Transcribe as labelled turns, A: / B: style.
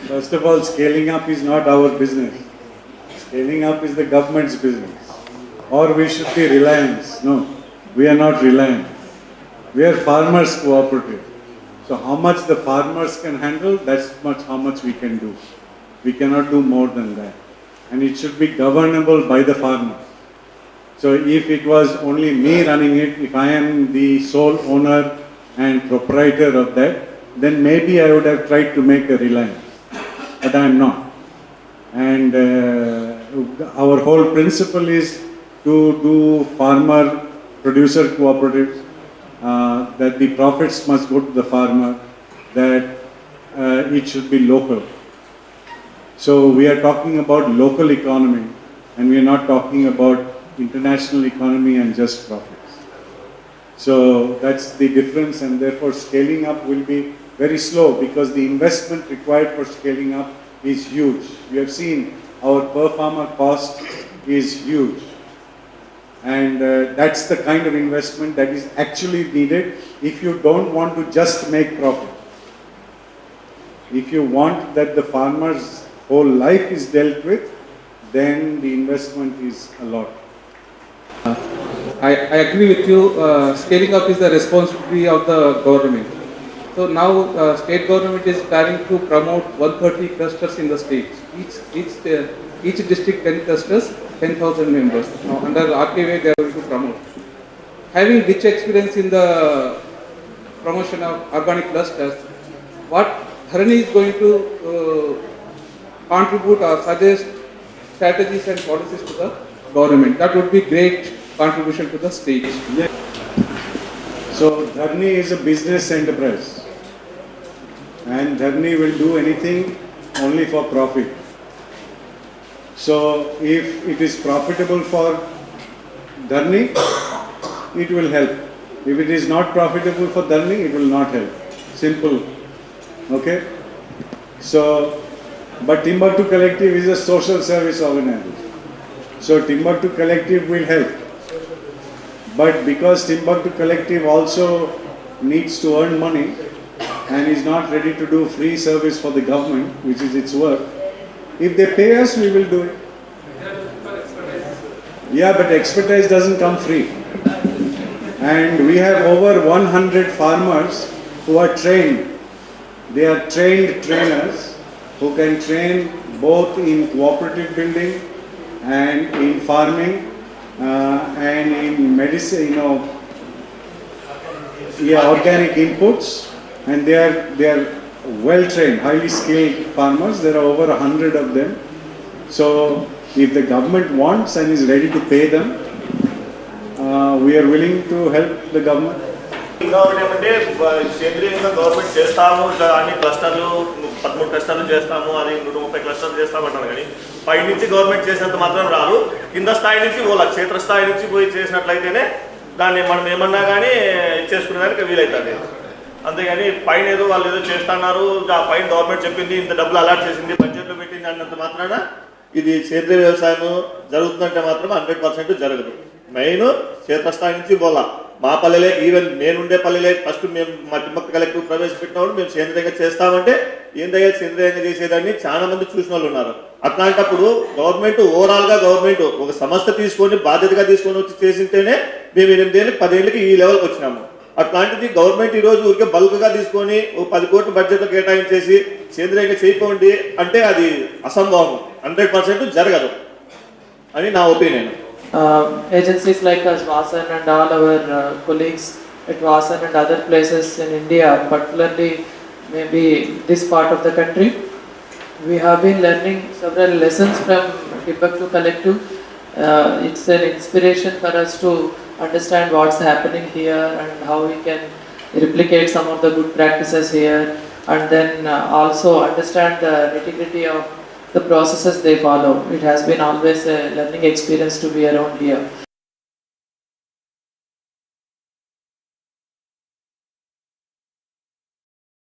A: First of all, scaling up is not our business. Scaling up is the government's business. Or we should be Reliance. No, we are not Reliant. We are farmers cooperative. So how much the farmers can handle, that's how much we can do. We cannot do more than that. And it should be governable by the farmers. So if it was only me running it, if I am the sole owner and proprietor of that, then maybe I would have tried to make a Reliance. But I am not. And our whole principle is to do farmer producer cooperatives, that the profits must go to the farmer, that it should be local. So we are talking about local economy, and we are not talking about international economy and just profits. So that's the difference, and therefore scaling up will be very slow because the investment required for scaling up is huge. You have seen our per farmer cost is huge. And that's the kind of investment that is actually needed if you don't want to just make profit. If you want that the farmer's whole life is dealt with, then the investment is a lot.
B: I agree with you. Scaling up is the responsibility of the government. So now state government is planning to promote 130 clusters in the state. Each district 10 clusters, 10,000 members. Now under RKV they are going to promote. Having rich experience in the promotion of organic clusters, what Dharani is going to contribute or suggest strategies and policies to the government. That would be great contribution to the state.
A: Yeah. So Dharani is a business enterprise, and Dharani will do anything only for profit. So if it is profitable for Dharani, it will help. If it is not profitable for Dharani, it will not help. Simple. Okay? So, but Timbaktu Collective is a social service organization. So Timbaktu Collective will help. But because Timbaktu Collective also needs to earn money and is not ready to do free service for the government, which is its work, if they pay us, we will do it. Yeah, but expertise doesn't come free. And we have over 100 farmers who are trained. They are trained trainers who can train both in cooperative building and in farming and in medicine, organic inputs, and they are well trained, highly skilled farmers. There are over 100 of them. So if the government wants and is ready to pay them, we are willing to help the government.
C: అంటే సేంద్రీయంగా government చేస్తాము, అన్ని క్లస్టర్లు 13 క్లస్టర్లు చేస్తాము, అది 130 క్లస్టర్లు చేస్తామంటారు. కానీ పైనుంచి government చేసినంత మాత్రం రాదు. కింద స్థాయి నుంచి క్షేత్ర స్థాయి నుంచి పోయి చేసినట్లయితేనే దాన్ని మనం ఏమన్నా కానీ చేసుకునేదానికి వీలవుతుంది. అంతేగాని పైన ఏదో వాళ్ళు ఏదో చేస్తున్నారు, ఆ పైన గవర్నమెంట్ చెప్పింది ఇంత డబ్బులు అలాట్ చేసింది, బడ్జెట్లో పెట్టింది అన్నంత మాత్రాన ఇది సేంద్రీయ వ్యవసాయం జరుగుతుందంటే మాత్రం 100% జరగదు. మెయిన్ క్షేత్రస్థాయి నుంచి పోలా. మా పల్లెలే, ఈవెన్ నేనుండే పల్లెలే ఫస్ట్ మేము మా టింబక్తు కలెక్టివ్ ప్రవేశపెట్టినప్పుడు మేము సేంద్రీయంగా చేస్తామంటే ఏంటయ్యా సేంద్రీయంగా చేసేదాన్ని చాలా మంది చూసిన వాళ్ళు ఉన్నారు. అట్లాంటప్పుడు గవర్నమెంట్ ఓవరాల్గా గవర్నమెంట్ ఒక సంస్థ తీసుకొని బాధ్యతగా తీసుకొని వచ్చి చేసింటేనే మేము 8 ఏళ్ళకి 10 ఏళ్ళకి ఈ లెవెల్కి వచ్చినాము. అట్లాంటిది గవర్నమెంట్ ఈరోజు ఊరికే బల్క్గా తీసుకొని 10 కోట్ల బడ్జెట్లో కేటాయించేసి సేంద్రీయంగా చేయకండి అంటే అది అసంభవం, 100% జరగదు అని నా opinion.
D: Agencies like us, Vasan and all our colleagues at Vasan and other places in India, particularly maybe this part of the country, we have been learning several lessons from Timbaktu Collective. It's an inspiration for us to understand what's happening here and how we can replicate some of the good practices here, and then also understand the nitty-gritty of the processes they follow. It has been always a learning experience to be around here.